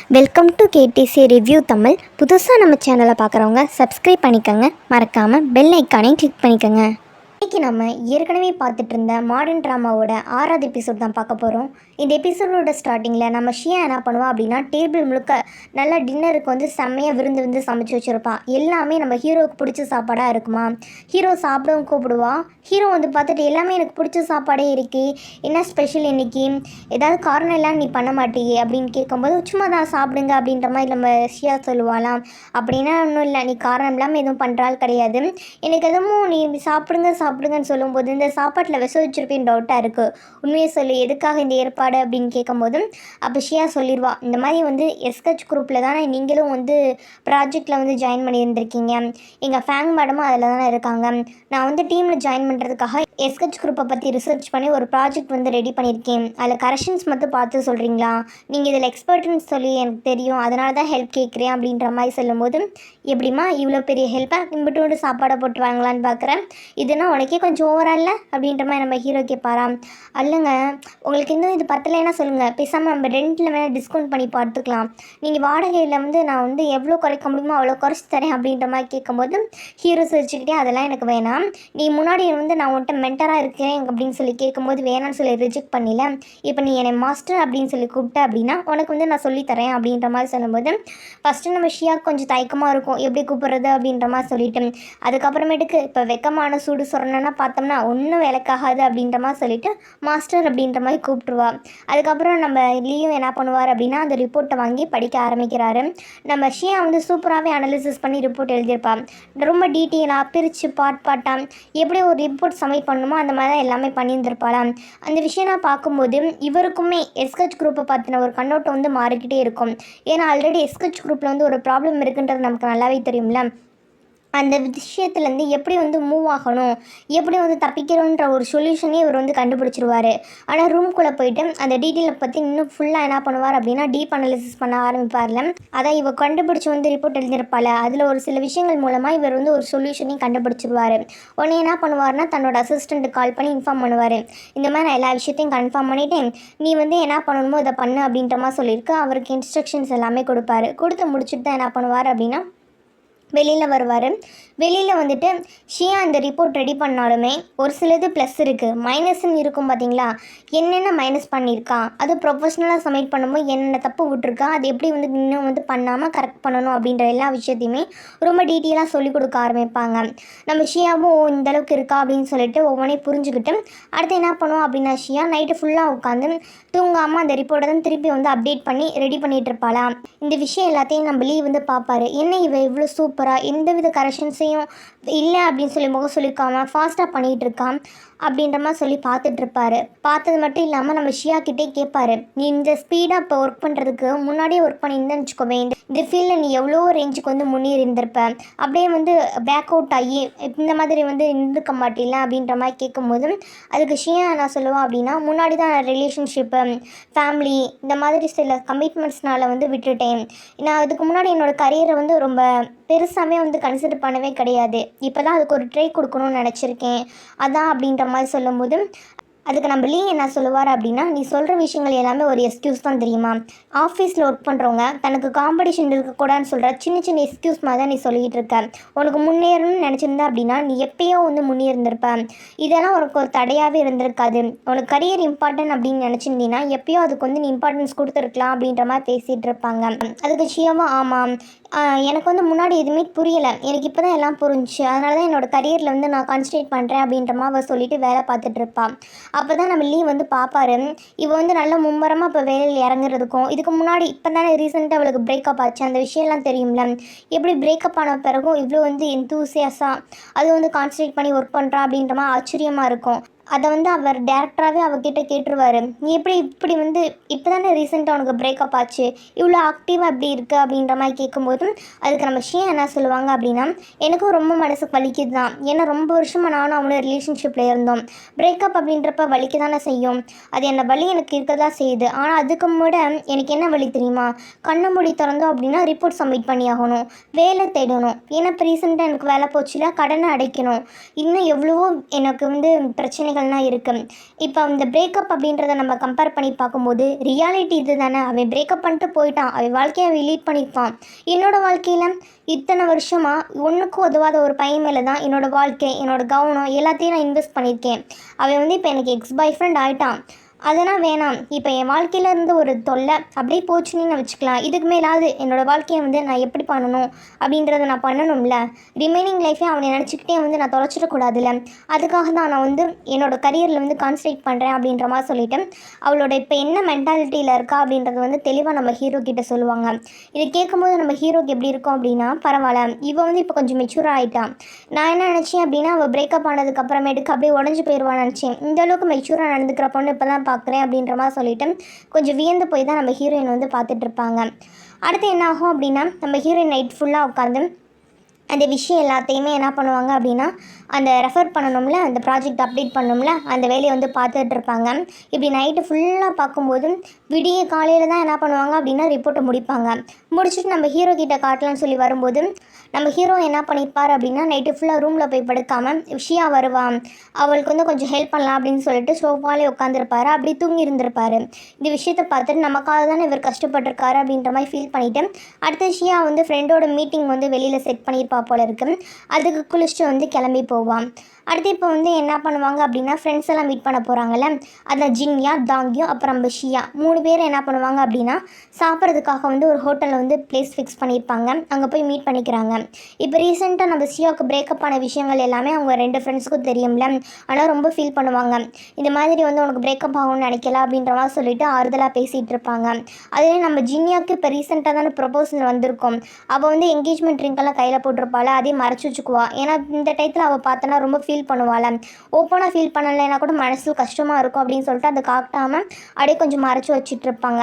Welcome to KTC review Tamil. புதுசாக நம்ம சேனலை பார்க்குறவங்க சப்ஸ்கிரைப் பண்ணிக்கோங்க. மறக்காமல் பெல் ஐக்கானையும் கிளிக் பண்ணிக்கோங்க. இன்றைக்கி நம்ம ஏற்கனவே பார்த்துட்டு இருந்த மாடர்ன் ட்ராமாவோட 6வது எபிசோட் தான் பார்க்க போகிறோம். இந்த எபிசோடோட ஸ்டார்டிங்கில் நம்ம ஷியா என்ன பண்ணுவா அப்படின்னா, டேபிள் முழுக்க நல்லா டின்னருக்கு வந்து செம்மையாக விருந்து சமைச்சு வச்சுருப்பா. எல்லாமே நம்ம ஹீரோவுக்கு பிடிச்ச சாப்பாடாக இருக்குமா. ஹீரோ சாப்பிடவும் கூப்பிடுவா. ஹீரோ வந்து பார்த்துட்டு எல்லாமே எனக்கு பிடிச்ச சாப்பாடே இருக்கே, என்ன ஸ்பெஷல் இன்றைக்கி, ஏதாவது காரணம் எல்லாம் நீ பண்ண மாட்டியே அப்படின்னு கேட்கும்போது, சும்மா தான் சாப்பிடுங்க அப்படின்ற மாதிரி நம்ம ஷியா சொல்லுவாளாம். அப்படின்னா ஒன்றும் இல்லை, நீ காரணம் இல்லாமல் எதுவும் பண்ணுறாள் கிடையாது, எனக்கு எதுவும் நீ சாப்பிடுங்கன்னு சொல்லும்போது இந்த சாப்பாட்டில் விஷம் வச்சுருப்பேன் டவுட்டாக இருக்குது, உண்மையை சொல்லி எதுக்காக இந்த ஏற்பாடு அப்படின்னு கேட்கும்போது அப்போ ஷியா சொல்லிடுவா, இந்த மாதிரி வந்து எஸ்கச் குரூப்பில் தானே நீங்களும் வந்து ப்ராஜெக்டில் வந்து ஜாயின் பண்ணியிருந்திருக்கீங்க, எங்கள் ஃபேங் மேடமும் அதில் தானே இருக்காங்க, நான் வந்து டீமில் ஜாயின் பண்ணுறதுக்காக எஸ்கச் குரூப்பை பற்றி ரிசர்ச் பண்ணி ஒரு ப்ராஜெக்ட் வந்து ரெடி பண்ணியிருக்கேன், அதில் கரெக்ஷன்ஸ் மட்டும் பார்த்து சொல்கிறீங்களா, நீங்கள் இதில் எக்ஸ்பர்ட்டுன்னு சொல்லி எனக்கு தெரியும், அதனால தான் ஹெல்ப் கேட்குறேன் அப்படின்ற மாதிரி சொல்லும்போது, எப்படிமா இவ்வளோ பெரிய ஹெல்ப்பாக இம்பிட்டோடு சாப்பாடை போட்டு வாங்கலான்னு பார்க்குறேன், இதுனா உனக்கே கொஞ்சம் ஓவரா இல்லை அப்படின்ற மாதிரி நம்ம ஹீரோ கேட்பாராம். அல்லங்க, உங்களுக்கு இன்னும் இது பத்தலைன்னா சொல்லுங்கள், பேசாமல் நம்ம ரெண்டில் வேணால் டிஸ்கவுண்ட் பண்ணி பார்த்துக்கலாம், நீங்கள் வாடகையில் வந்து நான் வந்து எவ்வளோ குறைக்க முடியுமோ அவ்வளோ குறைச்சி தரேன் அப்படின்ற மாதிரி கேட்கும்போது ஹீரோ சிரிச்சுக்கிட்டே, அதெல்லாம் எனக்கு வேணாம், நீ முன்னாடி வந்து நான் உன்ட்ட மென்டராக இருக்கிறேன் அப்படின்னு சொல்லி கேட்கும்போது வேணான்னு சொல்லி ரிஜெக்ட் பண்ணில, இப்போ நீ என்னை மாஸ்டர் அப்படின்னு சொல்லி கூப்பிட்ட அப்படின்னா உனக்கு வந்து நான் சொல்லித்தரேன் அப்படின்ற மாதிரி சொல்லும்போது ஃபஸ்ட்டு நம்ம ஷியா கொஞ்சம் தயக்கமாக இருக்கும், எப்படி கூப்பிட்றது அப்படின்ற மாதிரி சொல்லிட்டு, அதுக்கப்புறமேட்டுக்கு இப்போ வெக்கமான சூடு சொரணன்னா பார்த்தோம்னா ஒன்றும் வேலைக்காகாது அப்படின்ற மாதிரி சொல்லிவிட்டு மாஸ்டர் அப்படின்ற மாதிரி கூப்பிட்டுருவா. அதுக்கப்புறம் நம்ம லீயும் என்ன பண்ணுவார் அப்படின்னா, அந்த ரிப்போர்ட்டை வாங்கி படிக்க ஆரம்பிக்கிறாரு. நம்ம ஷியா வந்து சூப்பராகவே அனலிசிஸ் பண்ணி ரிப்போர்ட் எழுதியிருப்பாள். ரொம்ப டீட்டெயிலாக பிரித்து பாட்டாக எப்படி ஒரு ரிப்போர்ட் சப்மிட் பண்ணணுமோ அந்த மாதிரி தான் எல்லாமே பண்ணியிருந்திருப்பாளாம். அந்த விஷயம் நான் பார்க்கும்போது இவருக்குமே எஸ்கச் குரூப்பை பார்த்தின ஒரு கண்ணோட்டம் வந்து மாறிக்கிட்டே இருக்கும். ஏன்னா ஆல்ரெடி எஸ்கச் குரூப்பில் வந்து ஒரு ப்ராப்ளம் இருக்குன்றது நமக்கு நல்லாவே தெரியும்ல. அந்த விஷயத்துலேருந்து எப்படி வந்து மூவ் ஆகணும், எப்படி வந்து தப்பிக்கிறோன்ற ஒரு சொல்யூஷனே இவர் வந்து கண்டுபிடிச்சிருவார். ஆனால் ரூம்குள்ளே போயிட்டு அந்த டீட்டெயிலை பற்றி இன்னும் ஃபுல்லாக என்ன பண்ணுவார் அப்படின்னா டீப் அனாலிசிஸ் பண்ண ஆரம்பிப்பார்ல. அதான் இவர் கண்டுபிடிச்சி வந்து ரிப்போர்ட் எழுதியிருப்பாள், அதில் ஒரு சில விஷயங்கள் மூலமாக இவர் வந்து ஒரு சொல்யூஷனையும் கண்டுபிடிச்சிருவார். உடனே என்ன பண்ணுவார்னா தன்னோட அசிஸ்டண்ட்டுக்கு கால் பண்ணி இன்ஃபார்ம் பண்ணுவார், இந்த மாதிரி நான் எல்லா விஷயத்தையும் கன்ஃபார்ம் பண்ணிவிட்டேன், நீ வந்து என்ன பண்ணணுமோ இதை பண்ணு அப்படின்ற மாதிரி சொல்லியிருக்கு. அவருக்கு இன்ஸ்ட்ரக்ஷன்ஸ் எல்லாமே கொடுப்பாரு. கொடுத்து முடிச்சுட்டு தான் என்ன பண்ணுவார் அப்படின்னா வெளியில் வருவார். வெளியில் வந்துட்டு ஷியா இந்த ரிப்போர்ட் ரெடி பண்ணாலுமே ஒரு சிலது ப்ளஸ் இருக்குது, மைனஸ்ன்னு இருக்கும் பார்த்தீங்களா, என்னென்ன மைனஸ் பண்ணியிருக்கா, அது ப்ரொஃபஷ்னலாக சப்மிட் பண்ணும்போது என்னென்ன தப்பு விட்டுருக்கா, அது எப்படி வந்து இன்னும் வந்து பண்ணாமல் கரெக்ட் பண்ணணும் அப்படின்ற எல்லா விஷயத்தையுமே ரொம்ப டீட்டெயிலாக சொல்லிக் கொடுக்க ஆரம்பிப்பாங்க. நம்ம ஷியாவும் இந்தளவுக்கு இருக்கா அப்படின்னு சொல்லிட்டு ஒவ்வொன்றையும் புரிஞ்சுக்கிட்டு அடுத்து என்ன பண்ணுவோம் அப்படின்னா, ஷியா நைட்டு ஃபுல்லாக உட்காந்து தூங்காமல் அந்த ரிப்போர்ட்டை தான் திருப்பி வந்து அப்டேட் பண்ணி ரெடி பண்ணிகிட்டு இருப்பாளா. இந்த விஷயம் எல்லாத்தையும் நம்ம லீவ் வந்து பார்ப்பாரு, என்ன இவ இவ்வளோ சூப்பராக எந்தவித கரெக்ஷன்ஸையும் இல்லை அப்படின்னு சொல்லி முகம் சொல்லிக்காம ஃபாஸ்ட்டாக பண்ணிகிட்டு இருக்கான் அப்படின்ற மாதிரி சொல்லி பார்த்துட்ருப்பாரு. பார்த்தது மட்டும் இல்லாமல் நம்ம ஷியா கிட்டே கேட்பாரு, நீ இந்த ஸ்பீடாக இப்போ ஒர்க் பண்ணுறதுக்கு முன்னாடியே ஒர்க் பண்ணியிருந்தேன்னு வச்சுக்கோவே இந்த ஃபீல்டில் நீ எவ்வளோ ரேஞ்சுக்கு வந்து முன்னேறி இருந்திருப்ப, அப்படியே வந்து பேக் அவுட் ஆகி இந்த மாதிரி வந்து இருந்திருக்க மாட்டில்ல அப்படின்ற மாதிரி கேட்கும்போது அதுக்கு ஷியா நான் சொல்லுவேன் அப்படின்னா, முன்னாடி தான் ரிலேஷன்ஷிப்பு ஃபேமிலி இந்த மாதிரி சில கமிட்மெண்ட்ஸ்னால் வந்து விட்டுட்டேன், நான் அதுக்கு முன்னாடி என்னோடய கரியரை வந்து ரொம்ப பெருசாகவே வந்து கன்சிடர் பண்ணவே கிடையாது, இப்போ தான் அதுக்கு ஒரு ட்ரை கொடுக்கணும்னு நினச்சிருக்கேன் அதான் அப்படின்ற மாதிரி சொல்லும்போது அதுக்கு நம்ம லீ என்ன சொல்லுவார் அப்படின்னா, நீ சொல்கிற விஷயங்கள் எல்லாமே ஒரு எக்ஸ்கியூஸ் தான் தெரியுமா, ஆஃபீஸில் ஒர்க் பண்ணுறவங்க தனக்கு காம்படிஷன் இருக்கக்கூடாதுன்னு சொல்கிற சின்ன சின்ன எக்ஸ்கியூஸ் மாதிரி தான் நீ சொல்லிகிட்டு இருக்க, உனக்கு முன்னேறணும்னு நினச்சிருந்தா அப்படின்னா நீ எப்பயோ வந்து முன்னேறிந்திருப்ப, இதெல்லாம் உனக்கு ஒரு தடையாகவே இருந்திருக்காது, உனக்கு கரியர் இம்பார்ட்டன்ட் அப்படின்னு நினச்சிருந்தீங்கன்னா எப்பயோ அதுக்கு வந்து நீ இம்பார்ட்டன்ஸ் கொடுத்துருக்கலாம் அப்படின்ற மாதிரி பேசிகிட்டு இருப்பாங்க. அதுக்கு ஷியாவும் ஆமாம், எனக்கு வந்து முன்னாடி எதுவுமே புரியலை, எனக்கு இப்போ தான் எல்லாம் புரிஞ்சிச்சு, அதனால தான் என்னோடய கரியரில் வந்து நான் கான்சன்ட்ரேட் பண்ணுறேன் அப்படின்ற மாதிரி அவள் சொல்லிவிட்டு வேலை பார்த்துட்ருப்பாள். அப்போ தான் நம்ம லீவ் வந்து பார்ப்பாரு, இவ வந்து நல்ல மும்மரமாக இப்போ வேலையில் இறங்குறதுக்கும் இதுக்கு முன்னாடி இப்போ தானே ரீசெண்டாக அவளுக்கு பிரேக்கப் ஆச்சு, அந்த விஷயம்லாம் தெரியும்ல, எப்படி பிரேக்கப் ஆன பிறகும் இவ்வளோ வந்து எந்தூசியஸாக அது வந்து கான்சன்ட்ரேட் பண்ணி ஒர்க் பண்ணுறா அப்படின்ற மாதிரி ஆச்சரியமாக இருக்கும். அதை வந்து அவர் டேரக்டராகவே அவகிட்ட கேட்டுருவார், நீ எப்படி இப்படி வந்து இப்போ தானே ரீசெண்டாக உனக்கு பிரேக்கப் ஆச்சு, இவ்வளோ ஆக்டிவாக எப்படி இருக்குது அப்படின்ற மாதிரி கேட்கும்போது அதுக்கு நம்ம ஷியா என்ன சொல்லுவாங்க அப்படின்னா, எனக்கும் ரொம்ப மனசுக்கு வலிக்குது தான், ஏன்னா ரொம்ப வருஷமாக நானும் அவனோட ரிலேஷன்ஷிப்பில் இருந்தோம், பிரேக்கப் அப்படின்றப்ப வலிக்க தானே செய்யும், அது என்ன வலி எனக்கு இருக்க தான் செய்யுது, ஆனால் அதுக்கு முட எனக்கு என்ன வலி தெரியுமா, கண்ணை மூடி திறந்தோம் அப்படின்னா ரிப்போர்ட் சப்மிட் பண்ணி ஆகணும், வேலை தேடணும், ஏன்னா இப்போ ரீசெண்டாக எனக்கு வேலை போச்சுல, கடனை அடைக்கணும், இன்னும் எவ்வளவோ எனக்கு வந்து பிரச்சனைகள் விஷயங்கள்லாம் இருக்குது. இப்போ அந்த பிரேக்கப் அப்படின்றத நம்ம கம்பேர் பண்ணி பார்க்கும்போது ரியாலிட்டி இது தானே. அவன் பிரேக்கப் பண்ணிட்டு போயிட்டான், அவன் வாழ்க்கையை அவன் லீட் பண்ணியிருப்பான். என்னோடய வாழ்க்கையில் இத்தனை வருஷமாக ஒன்றுக்கும் உதவாத ஒரு பையன் மேலே தான் என்னோடய வாழ்க்கை, என்னோடய கவனம் எல்லாத்தையும் நான் இன்வெஸ்ட் பண்ணியிருக்கேன். அவன் வந்து இப்போ எனக்கு எக்ஸ் பாய் ஃப்ரெண்ட் ஆகிட்டான், அதெல்லாம் வேணாம். இப்போ என் வாழ்க்கையில் இருந்து ஒரு தொல்லை அப்படியே போச்சுன்னு நான் வச்சுக்கலாம். இதுக்கு மேலாவது என்னோடய வாழ்க்கையை வந்து நான் எப்படி பண்ணணும் அப்படின்றத நான் பண்ணணும்ல. ரிமைனிங் லைஃபே அவனை நினச்சிக்கிட்டே வந்து நான் தொலைச்சிடக்கூடாதுல்ல. அதுக்காக தான் நான் வந்து என்னோடய கரியரில் வந்து கான்சன்ட்ரேட் பண்ணுறேன் அப்படின்ற மாதிரி சொல்லிவிட்டு அவளோட இப்போ என்ன மென்டாலிட்டியில் இருக்கா அப்படின்றது வந்து தெளிவாக நம்ம ஹீரோ கிட்டே சொல்லுவாங்க. இதை கேட்கும்போது நம்ம ஹீரோக்கு எப்படி இருக்கும் அப்படின்னா, பரவாயில்ல, இவன் வந்து இப்போ கொஞ்சம் மெச்சூராக ஆகிட்டான். நான் என்ன நினச்சேன் அப்படின்னா, அவள் பிரேக்கப் ஆனதுக்கு அப்புறமேட்டுக்கு அப்படியே உடஞ்சி போயிடுவான்னு நினச்சேன். இந்த அளவுக்கு மெச்சூராக நடந்துக்கிற பொண்ணு இப்போ தான் பார்க்குறேன் அப்படின்ற மாதிரி சொல்லிவிட்டு கொஞ்சம் வியந்து போய் தான் நம்ம ஹீரோயின் வந்து பார்த்துட்ருப்பாங்க. அடுத்து என்ன ஆகும் அப்படின்னா, நம்ம ஹீரோயின் நைட் ஃபுல்லாக உட்காந்து அந்த விஷயம் எல்லாத்தையுமே என்ன பண்ணுவாங்க அப்படின்னா, அந்த ரெஃபர் பண்ணணும்ல, அந்த ப்ராஜெக்ட் அப்டேட் பண்ணணும்ல, அந்த வேலையை வந்து பார்த்துட்ருப்பாங்க. இப்படி நைட்டு ஃபுல்லாக பார்க்கும்போது விடிய காலையில் தான் என்ன பண்ணுவாங்க அப்படின்னா ரிப்போர்ட்டை முடிப்பாங்க. முடிச்சுட்டு நம்ம ஹீரோ கிட்ட காட்டலான்னு சொல்லி வரும்போது நம்ம ஹீரோ என்ன பண்ணியிருப்பார் அப்படின்னா, நைட்டு ஃபுல்லாக ரூமில் போய் படுக்காமல் விஷயா வருவான், அவளுக்கு வந்து கொஞ்சம் ஹெல்ப் பண்ணலாம் அப்படின்னு சொல்லிட்டு சோஃபாலே உட்காந்துருப்பாரு. அப்படி தூங்கி இருந்திருப்பார். இந்த விஷயத்தை பார்த்துட்டு நமக்காக தானே இவர் கஷ்டப்பட்டிருக்காரு அப்படின்ற மாதிரி ஃபீல் பண்ணிவிட்டு அடுத்த விஷயா வந்து ஃப்ரெண்டோட மீட்டிங் வந்து வெளியில் செட் பண்ணியிருப்பா போல இருக்கு. அதுக்கு குளிச்சுட்டு வந்து கிளம்பி போவான். அடுத்து இப்போ வந்து என்ன பண்ணுவாங்க அப்படின்னா, ஃப்ரெண்ட்ஸ் எல்லாம் மீட் பண்ண போகிறாங்கல்ல, அதில் ஜின்யா, தாங்கியோ, அப்புறம் ஷியா 3 பேர் என்ன பண்ணுவாங்க அப்படின்னா சாப்பிட்றதுக்காக வந்து ஒரு ஹோட்டலில் வந்து பிளேஸ் ஃபிக்ஸ் பண்ணியிருப்பாங்க. அங்கே போய் மீட் பண்ணிக்கிறாங்க. இப்போ ரீசெண்டாக நம்ம ஷியாவுக்கு பிரேக்கப் ஆன விஷயங்கள் எல்லாமே அவங்க 2 ஃப்ரெண்ட்ஸுக்கும் தெரியும்ல. ஆனால் ரொம்ப ஃபீல் பண்ணுவாங்க. இந்த மாதிரி வந்து உனக்கு பிரேக்கப் ஆகும்னு நினைக்கல அப்படின்ற மாதிரி சொல்லிட்டு ஆறுதலாக பேசிகிட்டு இருப்பாங்க. அதுவே நம்ம ஜின்யாவுக்கு இப்போ ரீசெண்டாக தானே ப்ரொபோசல் வந்திருக்கும். அவள் வந்து என்கேஜ்மெண்ட் ட்ரிங்க்கெல்லாம் கையில் போட்டிருப்பாள், அதே மறைச்சி வச்சுக்குவா. ஏன்னா இந்த டயத்தில் அவள் பார்த்தோன்னா ரொம்ப ஃபீல் பண்ணுவாள். ஓப்பனாக ஃபீல் பண்ணலைன்னா கூட மனசு கஷ்டமாக இருக்கும் அப்படின்னு சொல்லிட்டு அதை காட்டாமல் அப்படியே கொஞ்சம் மறைச்சி வச்சுட்டு இருப்பாங்க.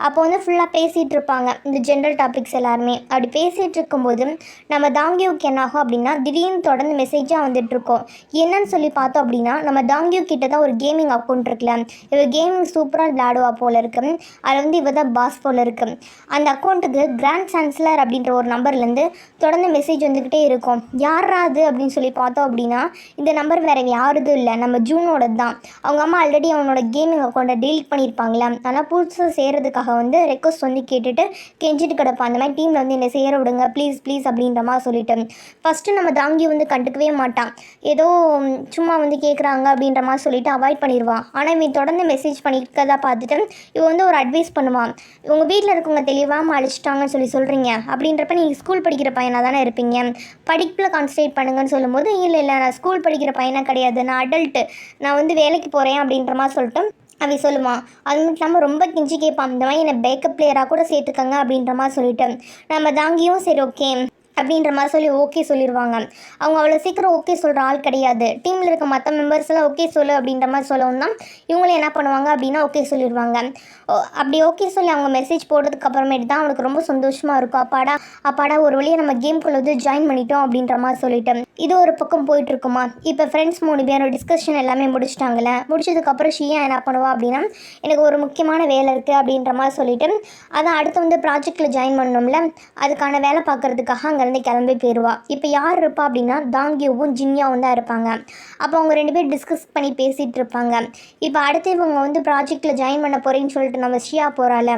அப்போ வந்து ஃபுல்லாக பேசிகிட்டு இருப்பாங்க இந்த ஜென்ரல் டாபிக்ஸ் எல்லாருமே. அப்படி பேசிகிட்டு இருக்கும்போது நம்ம தாங்கியோக்கு என்ன ஆகும் அப்படின்னா, திடீர்னு தொடர்ந்து மெசேஜாக வந்துட்டுருக்கோம். என்னன்னு சொல்லி பார்த்தோம் அப்படின்னா, நம்ம தாங்கியோ கிட்ட தான் ஒரு கேமிங் அக்கௌண்ட் இருக்குல்ல, இவ கேமிங் சூப்பராக விளையாடுவா போல் இருக்குது. அதில் வந்து இவ தான் பாஸ் போல் இருக்குது. அந்த அக்கௌண்ட்டுக்கு கிராண்ட் சான்சலர் அப்படின்ற ஒரு நம்பர்லேருந்து தொடர்ந்து மெசேஜ் வந்துக்கிட்டே இருக்கும். யாரா அது அப்படின்னு சொல்லி பார்த்தோம் அப்படின்னா, இந்த நம்பர் வேறு யாருதும் இல்லை, நம்ம ஜூனோட தான். அவங்க அம்மா ஆல்ரெடி அவனோட கேமிங் அக்கௌண்ட்டை டெலீட் பண்ணியிருப்பாங்களே, ஆனால் புதுசாக செய்கிறதுக்காக வந்து ரெக்வஸ்ட் வந்து கேட்டுட்டு கெஞ்சிட்டு கிடப்பான். அந்த மாதிரி டீமில் வந்து என்னை சேர விடுங்க ப்ளீஸ் ப்ளீஸ் அப்படின்ற மாதிரி சொல்லிட்டு ஃபஸ்ட்டு நம்ம தாங்கி வந்து கண்டுக்கவே மாட்டான். ஏதோ சும்மா வந்து கேட்குறாங்க அப்படின்ற மாதிரி சொல்லிட்டு அவாய்ட் பண்ணிடுவான். ஆனால் இவன் தொடர்ந்து மெசேஜ் பண்ணியிருக்கதா பார்த்துட்டு இவன் வந்து ஒரு அட்வைஸ் பண்ணுவான். உங்கள் வீட்டில் இருக்கவங்க தெளிவாமல் அழிச்சிட்டாங்கன்னு சொல்கிறீங்க அப்படின்றப்ப நீங்கள் ஸ்கூல் படிக்கிற பையனாக தானே இருப்பீங்க, படிப்பில் கான்சன்ட்ரேட் பண்ணுங்கன்னு சொல்லும்போது இல்லை நான் ஸ்கூல் படிக்கிற பையனாக கிடையாது, நான் அடல்ட்டு, நான் வந்து வேலைக்கு போகிறேன் அப்படின்ற மாதிரி சொல்லிட்டு அவன் சொல்லுவான். அது மட்டும் இல்லாமல் ரொம்ப கெஞ்சி கேட்பான், இந்த மாதிரி என்னை பேக்கப் பிளேயராக கூட சேர்த்துக்கங்க அப்படின்ற மாதிரி சொல்லிட்டு நம்ம தாங்கியும் சரி ஓகே அப்படின்ற மாதிரி சொல்லி ஓகே சொல்லிடுவாங்க. அவங்க அவ்வளோ சீக்கிரம் ஓகே சொல்கிற ஆள் கிடையாது. டீமில் இருக்க மற்ற மெம்பர்ஸ் எல்லாம் ஓகே சொல்லு அப்படின்ற மாதிரி சொல்லவும் தான் இவங்களும் என்ன பண்ணுவாங்க அப்படின்னா ஓகே சொல்லிடுவாங்க. அப்படி ஓகே சொல்லி அவங்க மெசேஜ் போடுறதுக்கு அப்புறமேட்டு தான் அவனுக்கு ரொம்ப சந்தோஷமாக இருக்கும். அப்பாடா ஒரு வழியை நம்ம கேம்குள்ளே வந்து ஜாயின் பண்ணிட்டோம் அப்படின்ற மாதிரி சொல்லிட்டு இது ஒரு பக்கம் போயிட்டுருக்குமா. இப்போ ஃப்ரெண்ட்ஸ் 3 பேரோட டிஸ்கஷன் எல்லாமே முடிச்சிட்டாங்கல்ல. முடிச்சதுக்கப்புறம் ஷியா என்ன பண்ணுவா அப்படின்னா, எனக்கு ஒரு முக்கியமான வேலை இருக்குது அப்படின்ற மாதிரி சொல்லிட்டு அதான் அடுத்து வந்து ப்ராஜெக்டில் ஜாயின் பண்ணணும்ல, அதுக்கான வேலை பார்க்குறதுக்காக அங்கேருந்து கிளம்பி போயிடுவா. இப்போ யார் இருப்பா அப்படின்னா தாங்கியோவும் ஜின்யாவும் தான் இருப்பாங்க. அப்போ அவங்க 2 பேர் டிஸ்கஸ் பண்ணி பேசிகிட்டு இருப்பாங்க. இப்போ அடுத்து இவங்க வந்து ப்ராஜெக்டில் ஜாயின் பண்ண போகிறேன்னு சொல்லிட்டு நம்ம ஷியா போகிறாள்.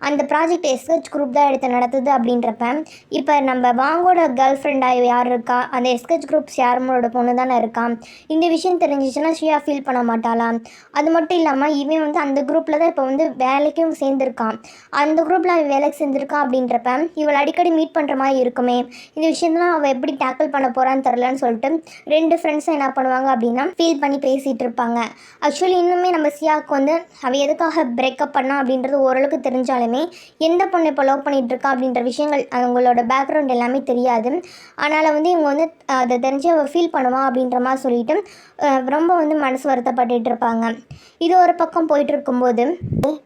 அந்த ப்ராஜெக்ட் எஸ்ஹெச் குரூப் தான் எடுத்து நடத்துது அப்படின்றப்ப இப்போ நம்ம வாங்கோட கேர்ள் ஃப்ரெண்டாக யார் இருக்கா, அந்த எஸ்ஹெச் குரூப்ஸ் யாரோட பொண்ணு தானே இருக்கான். இந்த விஷயம் தெரிஞ்சிச்சுன்னா ஷியா ஃபீல் பண்ண மாட்டாளாம். அது மட்டும் இல்லாமல் இவன் வந்து அந்த குரூப்பில் தான் இப்போ வந்து வேலைக்கும் சேர்ந்துருக்கான். அந்த குரூப்பில் அவன் வேலைக்கு சேர்ந்துருக்கான் அப்படின்றப்ப இவள் அடிக்கடி மீட் பண்ணுற மாதிரி இருக்குமே, இந்த விஷயம்லாம் அவள் எப்படி டேக்கிள் பண்ண போகிறான்னு தெரிலன்னு சொல்லிட்டு 2 ஃப்ரெண்ட்ஸும் என்ன பண்ணுவாங்க அப்படின்னா ஃபீல் பண்ணி பேசிகிட்டு இருப்பாங்க. ஆக்சுவலி இன்னுமே நம்ம ஷியாவுக்கு வந்து அவள் எதுக்காக பிரேக்கப் பண்ணா அப்படின்றது ஓரளவுக்கு தெரிஞ்சாலுமே எந்த பொண்ணை இப்போ லவ் பண்ணிகிட்டு இருக்கா அப்படின்ற விஷயங்கள் அவங்களோட பேக்ரவுண்ட் எல்லாமே தெரியாது. அதனால் வந்து இவங்க வந்து அதை தெரிஞ்சு அவள் ஃபீல் பண்ணுவான் அப்படின்ற மாதிரி சொல்லிட்டு ரொம்ப வந்து மனசு வருத்தப்பட்டு இருப்பாங்க. இது ஒரு பக்கம் போயிட்டு இருக்கும்போது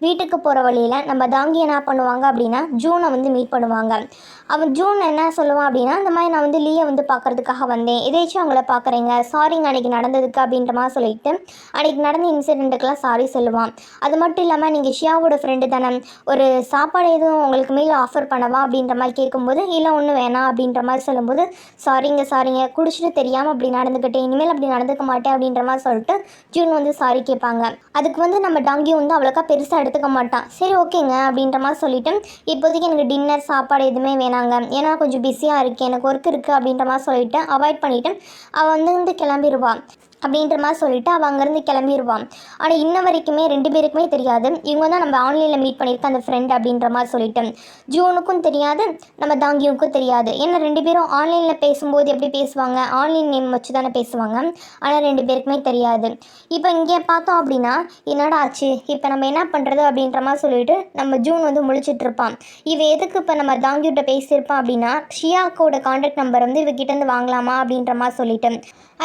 வீட்டுக்கு போகிற வழியில் நம்ம தாங்கி என்ன பண்ணுவாங்க அப்படின்னா ஜூனை வந்து மீட் பண்ணுவாங்க. அவன் ஜூன் என்ன சொல்லுவான் அப்படின்னா, இந்த மாதிரி நான் வந்து லீயை வந்து பார்க்குறதுக்காக வந்தேன், எதாச்சும் அவங்கள பார்க்குறேங்க, சாரிங்க அன்றைக்கி நடந்ததுக்கு அப்படின்ற மாதிரி சொல்லிட்டு அன்றைக்கி நடந்த இன்சிடெண்ட்டுக்கெலாம் சாரி சொல்லுவான். அது மட்டும் இல்லாமல் நீங்கள் ஷியாவோட ஃப்ரெண்டு தானே, ஒரு சாப்பாடு எதுவும் உங்களுக்கு மேலே ஆஃபர் பண்ணவா அப்படின்ற மாதிரி கேட்கும்போது இல்லை ஒன்றும் வேணாம் அப்படின்ற மாதிரி சொல்லும்போது சாரிங்க குடிச்சிட்டு தெரியாமல் அப்படி நடந்துக்கிட்டேன், இனிமேல் அப்படி நடந்துக்க மாட்டேன் அப்படின்ற மாதிரி சொல்லிட்டு ஜூன் வந்து சாரி கேட்பாங்க. அதுக்கு வந்து நம்ம டாங்கி வந்து அவ்வளோக்கா பெருசாக எடுத்துக்க மாட்டான். சரி ஓகேங்க அப்படின்ற மாதிரி சொல்லிவிட்டு இப்போதைக்கு எனக்கு டின்னர் சாப்பாடு எதுவுமே வேணாங்க, ஏன்னா கொஞ்சம் பிஸியாக இருக்குது, எனக்கு ஒர்க் இருக்குது அப்படின்ற மாதிரி சொல்லிவிட்டு அவாய்ட் பண்ணிவிட்டு அவள் வந்து கிளம்பிடுவாள். அப்படின்ற மாதிரி சொல்லிவிட்டு அவள் அங்கேருந்து கிளம்பிடுவான். ஆனால் இன்ன வரைக்குமே 2 பேருக்குமே தெரியாது இவங்க தான் நம்ம ஆன்லைனில் மீட் பண்ணியிருக்க அந்த ஃப்ரெண்ட் அப்படின்ற மாதிரி சொல்லிட்டு. ஜூனுக்கும் தெரியாது, நம்ம தாங்கியுக்கும் தெரியாது. ஏன்னா 2 பேரும் ஆன்லைனில் பேசும்போது எப்படி பேசுவாங்க, ஆன்லைன் நேம் வச்சு தானே பேசுவாங்க. ஆனால் 2 பேருக்குமே தெரியாது. இப்போ இங்கே பார்த்தோம் அப்படின்னா என்னடா ஆச்சு, இப்போ நம்ம என்ன பண்ணுறது அப்படின்ற மாதிரி சொல்லிட்டு நம்ம ஜூன் வந்து முழிச்சிட்ருப்பான். இவன் எதுக்கு இப்போ நம்ம தாங்கிட்ட பேசியிருப்பான் அப்படின்னா ஷியாக்கோட கான்டாக்ட் நம்பர் வந்து இவகிட்டேருந்து வாங்கலாமா அப்படின்ற மாதிரி சொல்லிட்டு.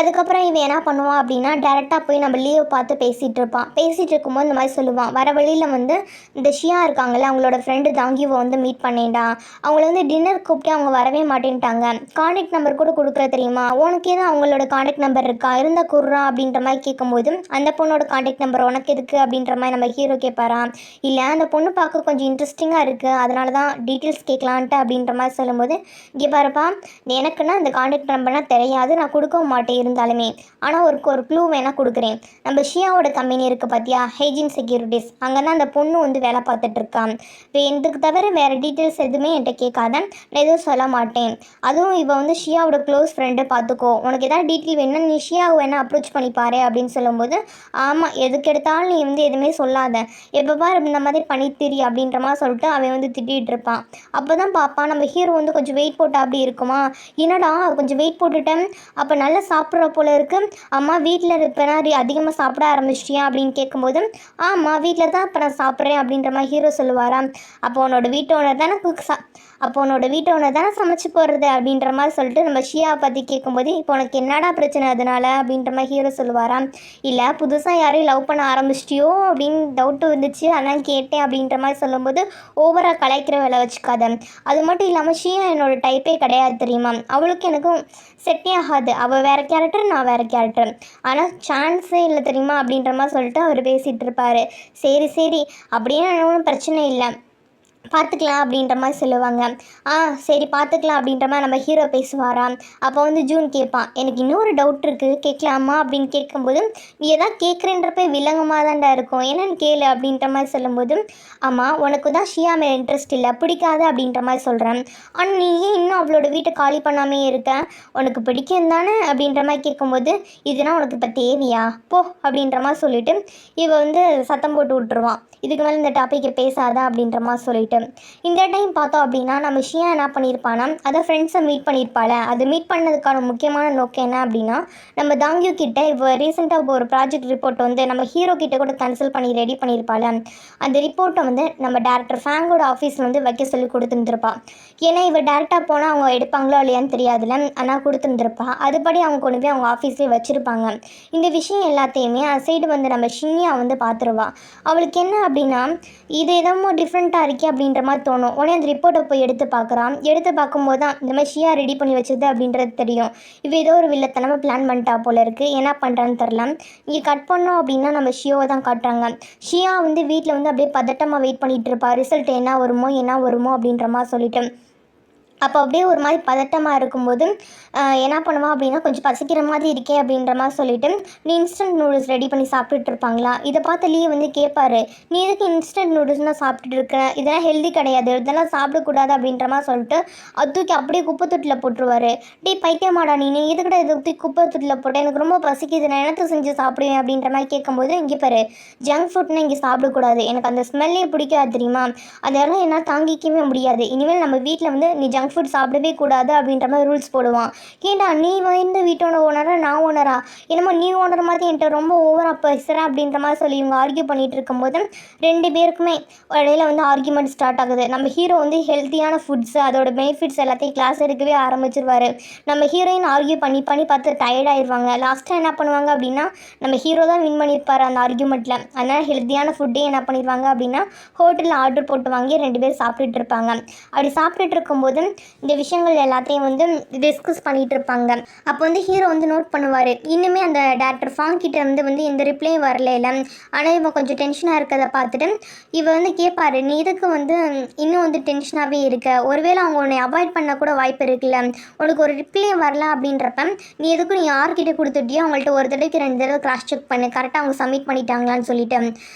அதுக்கப்புறம் இவன் என்ன பண்ணுவான் அப்படின்னா டேரெக்டாக போய் நம்ம லீவை பார்த்து பேசிகிட்டு இருப்பான். பேசிகிட்டு இருக்கும்போது இந்த மாதிரி சொல்லுவான், வர வழியில் வந்து இந்த ஷியா இருக்காங்கல்ல, அவங்களோட ஃப்ரெண்டு தாங்கிவை வந்து மீட் பண்ணேன்டா, அவங்கள வந்து டின்னர் கூப்பிட்டு அவங்க வரவே மாட்டேன்ட்டாங்க, கான்டாக்ட் நம்பர் கூட கொடுக்குற தெரியுமா, உனக்கு எதுவும் அவங்களோட கான்டாக்ட் நம்பர் இருக்கா, இருந்தால் குர்றா அப்படின்ற மாதிரி கேட்கும்போது அந்த பொண்ணோட கான்டாக்ட் நம்பர் உனக்கு எதுக்கு அப்படின்ற மாதிரி நம்ம ஹீரோ கேட்பாரா. இல்லை அந்த பொண்ணு பார்க்க கொஞ்சம் இன்ட்ரெஸ்டிங்காக இருக்குது, அதனால தான் டீட்டெயில்ஸ் கேட்கலான்ட்டு அப்படின்ற மாதிரி சொல்லும்போது, இங்கே பாருப்பா எனக்குன்னா அந்த கான்டாக்ட் நம்பர்னால் தெரியாது, நான் கொடுக்கவும் மாட்டேன், இருந்தாலுமே ஆனால் ஒரு க்ளூ வேணால் கொடுக்குறேன். நம்ம ஷியாவோட கம்பெனி இருக்குது பார்த்தியா, ஹைஜீன் செக்யூரிட்டிஸ், அங்கே தான் அந்த பொண்ணு வந்து வேலை பார்த்துட்ருக்கான். இப்போ இதுக்கு தவிர வேறு டீட்டெயில்ஸ் எதுவுமே என்கிட்ட கேட்காத, நான் எதுவும் சொல்ல மாட்டேன். அதுவும் இவள் வந்து ஷியாவோட க்ளோஸ் ஃப்ரெண்டு, பார்த்துக்கோ, உனக்கு எதாவது டீட்டெயில் வேணும்னா நீ ஷியாவை வேணால் அப்ரோச் பண்ணிப்பாரு அப்படின்னு சொல்லும்போது, ஆமாம் எதுக்கு எடுத்தாலும் நீ வந்து எதுவுமே சொல்லாத, எப்போ பாரு இந்த மாதிரி பண்ணித்திரி அப்படின்ற மாதிரி சொல்லிட்டு அவன் வந்து திட்டிகிட்டு இருப்பான். அப்போ தான் பார்ப்பான் நம்ம ஹீரோ வந்து கொஞ்சம் வெயிட் போட்டால் அப்படி இருக்குமா, என்னடா கொஞ்சம் வெயிட் போட்டுட்டேன், அப்போ நல்லா சாப்பிட்ற போல இருக்கு, அம்மா வீட்டில் இருப்பேனா அதிகமாக சாப்பிட ஆரம்பிச்சிட்டியா அப்படின்னு கேட்கும்போது, ஆமாம் வீட்டில் தான் இப்போ நான் சாப்பிட்றேன் அப்படின்ற மாதிரி ஹீரோ சொல்லுவாராம். அப்போ உன்னோட வீட்டு ஓனர் தானே சமைச்சு போடுறது அப்படின்ற மாதிரி சொல்லிட்டு நம்ம ஷியாவை பற்றி கேட்கும்போது, இப்போ உனக்கு என்னடா பிரச்சனை அதனால அப்படின்ற மாதிரி ஹீரோ சொல்லுவாராம். இல்லை புதுசாக யாரையும் லவ் பண்ண ஆரம்பிச்சிட்டியோ அப்படின்னு டவுட்டு வந்துச்சு, அதான் கேட்டேன் அப்படின்ற மாதிரி சொல்லும்போது, ஓவராக கலாய்க்கிற வேலை வச்சுக்காத, அது மட்டும் இல்லாமல் ஷியா என்னோட டைப்பே கிடையாது தெரியுமா, அவளுக்கு எனக்கும் செட்டே ஆகாது, அவள் வேறு கேரக்டர் நான் வேறு கேரக்டர், ஆனால் சான்ஸே இல்லை தெரியுமா அப்படின்ற மாதிரி சொல்லிட்டு அவர் பேசிகிட்டு இருப்பார். சரி அப்படியே ஒன்றும் பிரச்சனை இல்லை, பார்த்துக்கலாம் அப்படின்ற மாதிரி சொல்லுவாங்க. சரி பார்த்துக்கலாம் அப்படின்ற மாதிரி நம்ம ஹீரோ பேசுவாராம். அப்போ வந்து ஜூன் கேட்பான், எனக்கு இன்னொரு டவுட் இருக்குது கேட்கலாமா அப்படின்னு கேட்கும்போது, நீ எதாவது கேட்குறேன்றப்ப வில்லங்கமாக தான்டா இருக்கும், என்னன்னு கேளு அப்படின்ற மாதிரி சொல்லும்போது, ஆமாம் உனக்கு தான் ஷியா மேலே இன்ட்ரெஸ்ட் இல்லை, பிடிக்காது அப்படின்ற மாதிரி சொல்கிறேன், ஆனால் நீ ஏன் இன்னும் அவளோட வீட்டை காலி பண்ணாமே இருக்க, உனக்கு பிடிக்கும் தானே அப்படின்ற மாதிரி கேட்கும்போது, இதுனா உனக்கு இப்போ தேவையா போ அப்படின்ற மாதிரி சொல்லிவிட்டு இவன் வந்து சத்தம் போட்டு விட்டுருவான், இதுக்கு மேலே இந்த டாப்பிக்கை பேசாத அப்படின்ற மாதிரி சொல்லிட்டு. இந்த டைம் பார்த்தோம் அப்படின்னா நம்ம ஷியா என்ன பண்ணியிருப்பானா, அதை ஃப்ரெண்ட்ஸை மீட் பண்ணியிருப்பாள். அது மீட் பண்ணதுக்கான முக்கியமான நோக்கம் என்ன அப்படின்னா, நம்ம தாங்கியூ கிட்ட இப்போ ரீசெண்டாக ஒரு ப்ராஜெக்ட் ரிப்போர்ட் வந்து நம்ம ஹீரோ கிட்ட கூட கன்சல்ட் பண்ணி ரெடி பண்ணியிருப்பாள். அந்த ரிப்போர்ட்டை வந்து நம்ம டேரக்டர் ஃபேங்கோட ஆஃபீஸில் வந்து வைக்க சொல்லி கொடுத்துருந்துருப்பா. ஏன்னா இவள் டேரெக்டாக போனால் அவங்க எடுப்பாங்களோ இல்லையான்னு தெரியாதுல்ல, ஆனால் கொடுத்துருந்துருப்பா. அதுபடி அவங்க கொண்டு போய் அவங்க ஆஃபீஸ்லேயே வச்சுருப்பாங்க. இந்த விஷயம் எல்லாத்தையுமே அந்த சைடு வந்து நம்ம ஷின்யா வந்து பார்த்துருவா. அவளுக்கு என்ன அப்படின்னா, இது எதோ டிஃப்ரெண்ட்டாக இருக்கே அப்படின்ற மாதிரி தோணும். உடனே அந்த ரிப்போர்ட்டை போய் எடுத்து பார்க்குறான். எடுத்து பார்க்கும்போது தான் இந்த மாதிரி ஷியா ரெடி பண்ணி வச்சது அப்படின்றது தெரியும். இவ ஏதோ ஒரு வில்லத்தனமாக பிளான் பண்ணிட்டா போல இருக்குது, என்ன பண்ணுறான்னு தெரில. இங்கே கட் பண்ணோம் அப்படின்னா நம்ம ஷியாவை தான் காட்டுறாங்க. ஷியா வந்து வீட்டில் வந்து அப்படியே பதட்டமாக வெயிட் பண்ணிகிட்டு இருப்பா, ரிசல்ட் என்ன வருமோ அப்படின்ற மாதிரி சொல்லிட்டு. அப்போ அப்படியே ஒரு மாதிரி பதட்டமாக இருக்கும்போது என்ன பண்ணுவான் அப்படின்னா, கொஞ்சம் பசிக்கிற மாதிரி இருக்கே அப்படின்ற மாதிரி சொல்லிவிட்டு, நீ இன்ஸ்டன்ட் நூடுல்ஸ் ரெடி பண்ணி சாப்பிட்டுட்டு இருப்பாங்களா, இதை பார்த்து லீ வந்து கேட்பாரு, நீ எதுக்கு இன்ஸ்டன்ட் நூடுல்ஸ்னால் சாப்பிட்டுட்டு இருக்க, இதெல்லாம் ஹெல்தி கிடையாது, இதெல்லாம் சாப்பிடக்கூடாது அப்படின்ற மாதிரி சொல்லிட்டு அது தூக்கி அப்படியே குப்பை தொட்டில் போட்டுருவார். டே பைத்தியமாடா நீ எதுக்கிட்ட இதை தூக்கி குப்பை தொட்டில் போட்டேன், எனக்கு ரொம்ப பசிக்குது, நான் என்னத்தை செஞ்சு சாப்பிடுவேன் அப்படின்ற மாதிரி கேட்கும்போது, இங்கே பாரு ஜங்க் ஃபுட்னா இங்கே சாப்பிடக்கூடாது, எனக்கு அந்த ஸ்மெல்லே பிடிக்காது தெரியுமா, அதெல்லாம் என்னால் தாங்கிக்கவே முடியாது, இனிமேல் நம்ம வீட்டில் வந்து நீ ஜங்க் ஃபுட் சாப்பிடவே கூடாது அப்படின்ற மாதிரி ரூல்ஸ் போடுவான். ஏண்டா நீ வந்து வீட்டோட ஓனரா நான் ஓனரா, என்னமோ நீ ஓனர் மாதிரி என்கிட்ட ரொம்ப ஓவராக பேசுகிறேன் அப்படின்ற மாதிரி சொல்லி இவங்க ஆர்கியூ பண்ணிகிட்டு இருக்கும்போது 2 பேருக்குமே இடையில வந்து ஆர்கியூமெண்ட் ஸ்டார்ட் ஆகுது. நம்ம ஹீரோ வந்து ஹெல்த்தியான ஃபுட்ஸ் அதோட பெனிஃபிட்ஸ் எல்லாத்தையும் கிளாஸ் எடுக்கவே ஆரம்பிச்சிருவார். நம்ம ஹீரோயின் ஆர்கியூ பண்ணி பார்த்து டயர்டாகிடுவாங்க. லாஸ்ட்டாக என்ன பண்ணுவாங்க அப்படின்னா, நம்ம ஹீரோ தான் வின் பண்ணியிருப்பார் அந்த ஆர்கியூமெண்ட்டில். அதனால் ஹெல்த்தியான ஃபுட்டே என்ன பண்ணிடுவாங்க அப்படின்னா ஹோட்டலில் ஆர்டர் போட்டு வாங்கி 2 பேர் சாப்பிட்டுட்டு இருப்பாங்க. அப்படி சாப்பிட்டுட்டு இருக்கும்போது இந்த விஷயங்கள் எல்லாத்தையும் வந்து டிஸ்கஸ் பண்ணிகிட்டு இருப்பாங்க. அப்போ வந்து ஹீரோ வந்து நோட் பண்ணுவார், இன்னுமே அந்த டேரக்டர் ஃபாங் கிட்ட வந்து எந்த ரிப்ளையும் வரல இல்லை. ஆனால் இவன் கொஞ்சம் டென்ஷனாக இருக்கிறத பார்த்துட்டு இவன் வந்து கேட்பாரு, நீ இதுக்கு வந்து இன்னும் வந்து டென்ஷனாகவே இருக்க, ஒருவேளை அவங்க உன்னை அவாய்ட் பண்ண கூட வாய்ப்பு இருக்குல்ல, உனக்கு ஒரு ரிப்ளே வரல அப்படின்றப்ப நீ எதுக்கும் நீ யார்கிட்ட கொடுத்துட்டியோ அவங்கள்ட்ட ஒரு தடவைக்கு 2 தடவை கிராஸ் செக் பண்ணு, கரெக்டாக அவங்க சப்மிட் பண்ணிட்டாங்களான்னு சொல்லிட்டு.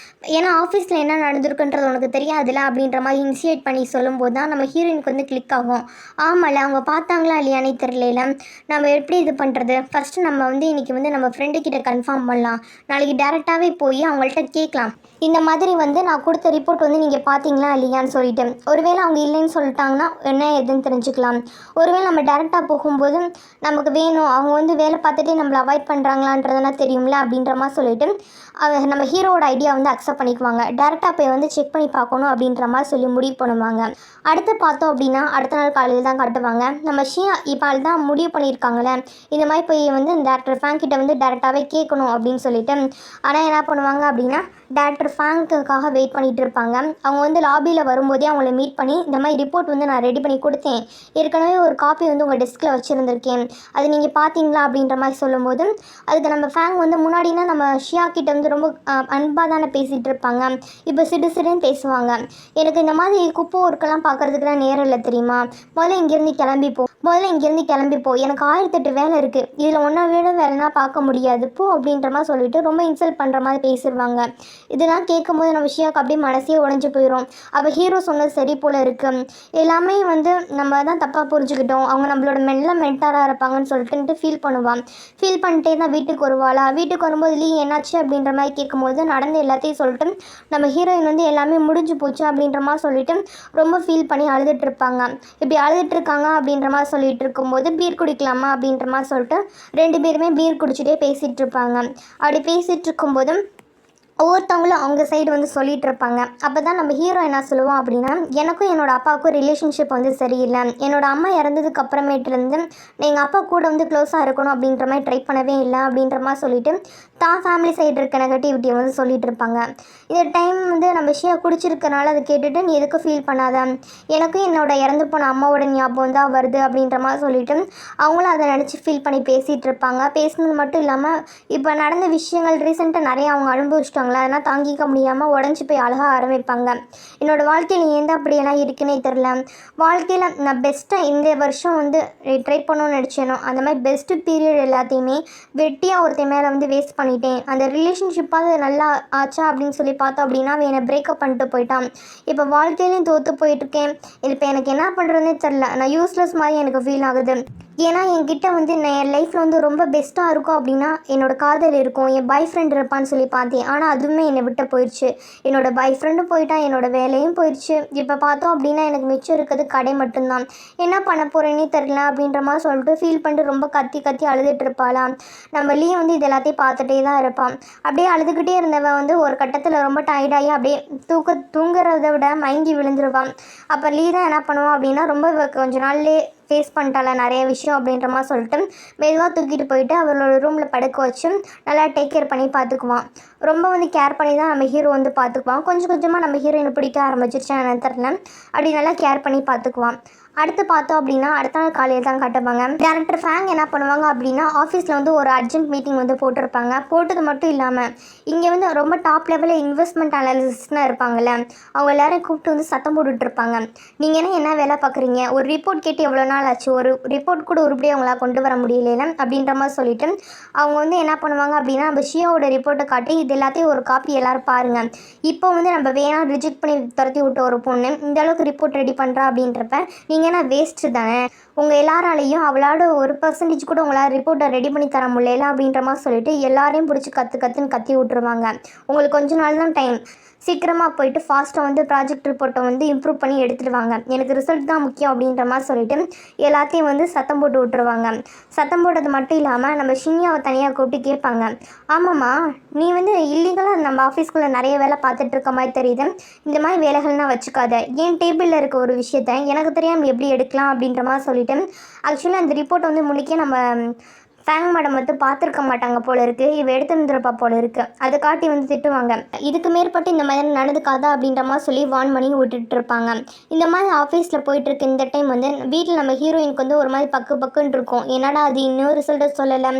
ஏன்னா ஆஃபீஸில் என்ன நடந்திருக்குன்றது உனக்கு தெரியாதுல அப்படின்ற மாதிரி இனிஷியேட் பண்ணி சொல்லும்போது தான் நம்ம ஹீரோயினுக்கு வந்து கிளிக் ஆகும். ஆமாம்ல, அவங்க பார்த்தாங்களா இல்லையானே தெரியல, நம்ம எப்படி இது பண்ணுறது, ஃபஸ்ட்டு நம்ம வந்து இன்றைக்கி வந்து நம்ம ஃப்ரெண்டுக்கிட்ட கன்ஃபார்ம் பண்ணலாம், நாளைக்கு டேரெக்டாகவே போய் அவங்கள்ட்ட கேட்கலாம், இந்த மாதிரி வந்து நான் கொடுத்த ரிப்போர்ட் வந்து நீங்கள் பார்த்தீங்களா இல்லையான்னு சொல்லிட்டு. ஒருவேளை அவங்க இல்லைன்னு சொல்லிட்டாங்கன்னா என்ன எதுன்னு தெரிஞ்சுக்கலாம். ஒருவேளை நம்ம டேரெக்டாக போகும்போது நமக்கு வேணும், அவங்க வந்து வேலை பார்த்துட்டே நம்மளை அவாய்ட் பண்ணுறாங்களான்றதெல்லாம் தெரியும்ல அப்படின்ற மாதிரி சொல்லிட்டு நம்ம ஹீரோவோட ஐடியா வந்து அக்செப்ட் பண்ணிக்குவாங்க. டேரெக்டாக போய் வந்து செக் பண்ணி பார்க்கணும் அப்படின்ற மாதிரி சொல்லி முடிவு பண்ணுவாங்க. அடுத்து பார்த்தோம் அப்படின்னா அடுத்த நாள் காலையில் தான் காட்டுவாங்க. நம்ம ஷியா இப்போ தான் முடிவு பண்ணியிருக்காங்களே, இந்த மாதிரி போய் வந்து டேரக்டர் ஃபேங் கிட்ட வந்து டேரெக்டாகவே கேட்கணும் அப்படின்னு சொல்லிட்டு. ஆனால் என்ன பண்ணுவாங்க அப்படின்னா டேரக்டர் ஃபேங்க்குக்காக வெயிட் பண்ணிகிட்டு இருப்பாங்க. அவங்க வந்து லாபியில் வரும்போதே அவங்கள மீட் பண்ணி இந்த மாதிரி ரிப்போர்ட் வந்து நான் ரெடி பண்ணி கொடுத்தேன், ஏற்கனவே ஒரு காப்பி வந்து உங்கள் டெஸ்கில் வச்சுருந்துருக்கேன், அது நீங்கள் பார்த்தீங்களா அப்படின்ற மாதிரி சொல்லும்போது அதுக்கு நம்ம ஃபேங் வந்து முன்னாடினா நம்ம ஷியா கிட்ட வந்து ரொம்ப அன்பாக தானே பேசிகிட்டு இருப்பாங்க, இப்போ சிடுன்னு பேசுவாங்க. எனக்கு இந்த மாதிரி குப்பை ஒர்க்கெல்லாம் பார்க்குறதுக்குலாம் நேரம் இல்லை தெரியுமா, முதல்ல இங்கேருந்து கிளம்பிப்போ, எனக்கு 1008 வேலை இருக்குது, இதில் ஒன்றை விட வேலைனா பார்க்க முடியாது போ அப்படின்ற மாதிரி சொல்லிட்டு ரொம்ப இன்சல்ட் பண்ணுற மாதிரி பேசிடுவாங்க. இதெல்லாம் கேட்கும்போது நம்ம ஷியாவுக்கு அப்படியே மனசே உடஞ்சி போயிடும். அப்போ ஹீரோ சொன்னது சரி போல் இருக்குது, எல்லாமே வந்து நம்ம தான் தப்பாக புரிஞ்சுக்கிட்டோம், அவங்க நம்மளோட மென்டாராக இருப்பாங்கன்னு சொல்லிட்டு ஃபீல் பண்ணிட்டே தான் வீட்டுக்கு வருவாளா. வீட்டுக்கு வரும்போது என்னாச்சு அப்படின்ற மாதிரி கேட்கும்போது நடந்து எல்லாத்தையும் சொல்லிட்டு நம்ம ஹீரோயின் வந்து எல்லாமே முடிஞ்சு போச்சு அப்படின்ற மாதிரி சொல்லிட்டு ரொம்ப ஃபீல் பண்ணி அழுதுட்டு இருப்பாங்க. இப்படி அழுதுட்டு இருக்காங்க அப்படின்ற மாதிரி சொல்லிட்டு இருக்கும்போது பீர் குடிக்கலாமா அப்படின்ற மாதிரி சொல்லிட்டு 2 பேருமே பீர் குடிச்சிட்டே பேசிகிட்டு இருப்பாங்க. அப்படி பேசிகிட்டு இருக்கும்போது ஒவ்வொருத்தவங்களும் அவங்க சைடு வந்து சொல்லிகிட்டு இருப்பாங்க. அப்போ தான் நம்ம ஹீரோ என்ன சொல்லுவோம் அப்படின்னா, எனக்கும் என்னோடய அப்பாவுக்கும் ரிலேஷன்ஷிப் வந்து சரியில்லை, என்னோடய அம்மா இறந்ததுக்கு அப்புறமேட்டுலேருந்து எங்கள் அப்பா கூட வந்து க்ளோஸாக இருக்கணும் அப்படின்ற மாதிரி ட்ரை பண்ணவே இல்லை அப்படின்ற மாதிரி சொல்லிவிட்டு தான் ஃபேமிலி சைடு இருக்க நெகட்டிவிட்டியை வந்து சொல்லிகிட்டு இருப்பாங்க. இந்த டைம் வந்து நம்ம விஷயம் குடிச்சிருக்கனால அதை கேட்டுட்டு நீ எதுக்கும் ஃபீல் பண்ணாத, எனக்கும் என்னோடய இறந்து போன அம்மாவோட ஞாபகம் தான் வருது அப்படின்ற மாதிரி சொல்லிவிட்டு அவங்களும் அதை நினச்சி ஃபீல் பண்ணி பேசிகிட்டு இருப்பாங்க. பேசுனது மட்டும் இல்லாமல் இப்போ நடந்த விஷயங்கள் ரீசெண்டாக நிறைய அவங்க அனுபவிச்சிட்டாங்க, அதெல்லாம் தாங்கிக்க முடியாமல் உடஞ்சி போய் அழகாக ஆரம்பிப்பாங்க. என்னோடய வாழ்க்கையில் ஏன் தான் அப்படியெல்லாம் இருக்குன்னே தெரில, வாழ்க்கையில் நான் பெஸ்ட்டாக இந்த வருஷம் வந்து ட்ரை பண்ணணும்னு நினச்சேனோ அந்த மாதிரி பெஸ்ட்டு பீரியட் எல்லாத்தையுமே வெட்டியாக ஒருத்தன் மேலே வந்து வேஸ்ட் பண்ணிட்டேன். அந்த ரிலேஷன்ஷிப்பாக நல்லா ஆச்சா அப்படின்னு சொல்லி பார்த்தோம் அப்படின்னா அவன் என்னை பிரேக்கப் பண்ணிட்டு போயிட்டான். இப்போ வாழ்க்கையிலையும் தோற்று போயிட்டுருக்கேன். இப்போ எனக்கு என்ன பண்ணுறதுனே தெரில, நான் யூஸ்லெஸ் மாதிரி எனக்கு ஃபீல் ஆகுது. ஏன்னா என்கிட்ட வந்து நான் என் லைஃப்பில் வந்து ரொம்ப பெஸ்ட்டாக இருக்கும் அப்படின்னா என்னோடய காதல் இருக்கும், என் பாய் ஃப்ரெண்ட் இருப்பான்னு சொல்லி பார்த்தேன், ஆனால் அதுவுமே என்னை விட்டு போயிடுச்சு. என்னோடய பாய் ஃப்ரெண்டும் போயிட்டான், என்னோடய வேலையும் போயிடுச்சு. இப்போ பார்த்தோம் அப்படின்னா எனக்கு மிச்சம் இருக்கிறது கடை மட்டும்தான், என்ன பண்ண போகிறேன்னே தெரில அப்படின்ற மாதிரி சொல்லிட்டு ஃபீல் பண்ணிட்டு ரொம்ப கத்தி அழுதுட்டு இருப்பாளாம். நம்ம லீ வந்து இது எல்லாத்தையும் பார்த்துட்டே தான் இருப்பான். அப்படியே அழுதுகிட்டே இருந்தவன் வந்து ஒரு கட்டத்தில் ரொம்ப டயர்டாகி அப்படியே தூங்குறத விட மயங்கி விழுந்துருவான். அப்போ லீ தான் என்ன பண்ணுவான் அப்படின்னா ரொம்ப கொஞ்ச நாள்லேயே ஃபேஸ் பண்ணிட்டால நிறைய விஷயம் அப்படின்ற மாதிரி சொல்லிட்டு மெதுவாக தூக்கிட்டு போயிட்டு அவளோட ரூமில் படுக்க வச்சு நல்லா டேக் கேர் பண்ணி பார்த்துக்குவான். ரொம்ப வந்து கேர் பண்ணி தான் நம்ம ஹீரோ வந்து பார்த்துக்குவான். கொஞ்சம் கொஞ்சமாக நம்ம ஹீரோயினை பிடிக்க ஆரம்பிச்சிருச்சேன் என்ன தெரில, அப்படி நல்லா கேர் பண்ணி பார்த்துக்குவான். அடுத்து பார்த்தோம் அப்படின்னா அடுத்த நாள் காலையில் தான் காட்டுவாங்க. டேரக்டர் ஃபேங் என்ன பண்ணுவாங்க அப்படின்னா ஆஃபீஸில் வந்து ஒரு அர்ஜென்ட் மீட்டிங் வந்து போட்டிருப்பாங்க. போட்டது மட்டும் இல்லாமல் இங்கே வந்து ரொம்ப டாப் லெவலில் இன்வெஸ்ட்மெண்ட் அனாலிசிஸ்ட்னா இருப்பாங்கள்ல, அவங்க எல்லோரும் கூப்பிட்டு வந்து சத்தம் போட்டுட்ருப்பாங்க. நீங்கள் என்ன வேலை பார்க்குறீங்க, ஒரு ரிப்போர்ட் கேட்டு எவ்வளோ நாள் ஆச்சு, ஒரு ரிப்போர்ட் கூட உருப்படியாக அவங்களால கொண்டு வர முடியல அப்படின்ற மாதிரி சொல்லிவிட்டு அவங்க வந்து என்ன பண்ணுவாங்க அப்படின்னா நம்ம ஷியாவோட ரிப்போர்ட்டை காட்டி இது எல்லாத்தையும் ஒரு காப்பி எல்லோரும் பாருங்கள், இப்போ வந்து நம்ம வேணாம் ரிஜெக்ட் பண்ணி துரத்தி விட்ட ஒரு பொண்ணு இந்த அளவுக்கு ரிப்போர்ட் ரெடி பண்ணுறா அப்படின்றப்ப நீங்கள் ஏன்னா வேஸ்ட்டு தானே, உங்கள் எல்லாராலையும் அவளோட 1% கூட உங்களால் ரிப்போர்ட்டை ரெடி பண்ணி தர முடியல அப்படின்ற மாதிரி சொல்லிட்டு எல்லாரையும் பிடிச்சி கற்றுன்னு கத்தி விட்ருவாங்க. உங்களுக்கு கொஞ்ச நாள் தான் டைம், சீக்கிரமாக போயிட்டு ஃபாஸ்ட்டாக வந்து ப்ராஜெக்ட் ரிப்போர்ட்டை வந்து இம்ப்ரூவ் பண்ணி எடுத்துடுவாங்க, எனக்கு ரிசல்ட் தான் முக்கியம் அப்படின்ற மாதிரி சொல்லிட்டு எல்லாத்தையும் வந்து சத்தம் போட்டு விட்ருவாங்க. சத்தம் போட்டது மட்டும் இல்லாமல் நம்ம ஷின்யாவை தனியாக கூப்பிட்டு கேட்பாங்க, ஆமாம்மா நீ வந்து இல்லீகலாக நம்ம ஆஃபீஸ்குள்ளே நிறைய வேலை பார்த்துட்டு இருக்க மாதிரி தெரியுது, இந்த மாதிரி வேலைகள்னால் வச்சுக்காத, ஏன் டேபிளில் இருக்க ஒரு விஷயத்த எனக்கு தெரியாமல் எப்படி எடுக்கலாம் அப்படின்ற மாதிரி சொல்லிவிட்டு ஆக்சுவலாக அந்த ரிப்போர்ட் வந்து முடிக்க நம்ம ஃபேங் மேடம் வந்து பார்த்துருக்க மாட்டாங்க போல இருக்குது, இவ எடுத்து வந்துருப்பா போல இருக்குது. அதை காட்டி வந்து திட்டுவாங்க. இதுக்கு மேற்பட்டு இந்த மாதிரி நடந்துக்காதா அப்படின்ற மாதிரி சொல்லி வான் பண்ணி விட்டுட்டு இருப்பாங்க. இந்த மாதிரி ஆஃபீஸில் போயிட்டுருக்கு இந்த டைம் வந்து வீட்டில் நம்ம ஹீரோயினுக்கு வந்து ஒரு மாதிரி பக்குன்னு இருக்கும். என்னடா அது இன்னும் ரிசல்ட்டை சொல்லலை,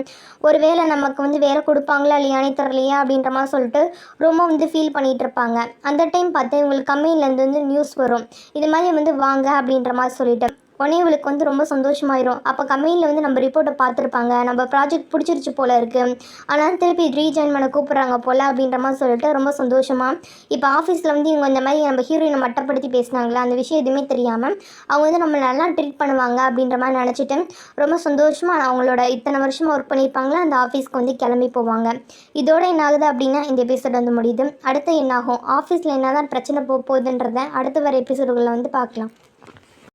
ஒரு வேளை நமக்கு வந்து வேலை கொடுப்பாங்களா இல்லையானே தெரியலையா அப்படின்ற மாதிரி சொல்லிட்டு ரொம்ப வந்து ஃபீல் பண்ணிகிட்டு இருப்பாங்க. அந்த டைம் பார்த்து இவங்களுக்கு கம்பெனிலேருந்து வந்து நியூஸ் வரும், இது மாதிரி வந்து வாங்க அப்படின்ற மாதிரி சொல்லிட்டு. உடனே இவளுக்கு வந்து ரொம்ப சந்தோஷமாயிரும். அப்போ கம்பெனியில் வந்து நம்ம ரிப்போர்ட்டை பார்த்துருப்பாங்க, நம்ம ப்ராஜெக்ட் பிடிச்சிருச்சு போல இருக்குது, ஆனால் திருப்பி ரீஜாயின் பண்ண கூப்பிட்றாங்க போல் அப்படின்ற மாதிரி சொல்லிட்டு ரொம்ப சந்தோஷமாக இப்போ ஆஃபீஸில் வந்து இவங்க இந்த மாதிரி நம்ம ஹீரோயினை மட்டப்படுத்தி பேசினாங்களா, அந்த விஷயம் எதுவுமே தெரியாமல் அவங்க வந்து நம்ம நல்லா ட்ரீட் பண்ணுவாங்க அப்படின்ற மாதிரி நினச்சிட்டு ரொம்ப சந்தோஷமாக அவங்களோட இத்தனை வருஷமாக ஒர்க் பண்ணியிருப்பாங்களா அந்த ஆஃபீஸ்க்கு வந்து கிளம்பி போவாங்க. இதோட என்ன ஆகுது அப்படின்னா இந்த எபிசோட் வந்து முடியுது. அடுத்து என்னாகும், ஆஃபீஸில் என்ன தான் பிரச்சனை போகுதுன்றதை அடுத்து வர எபிசோடுகளில் வந்து பார்க்கலாம்.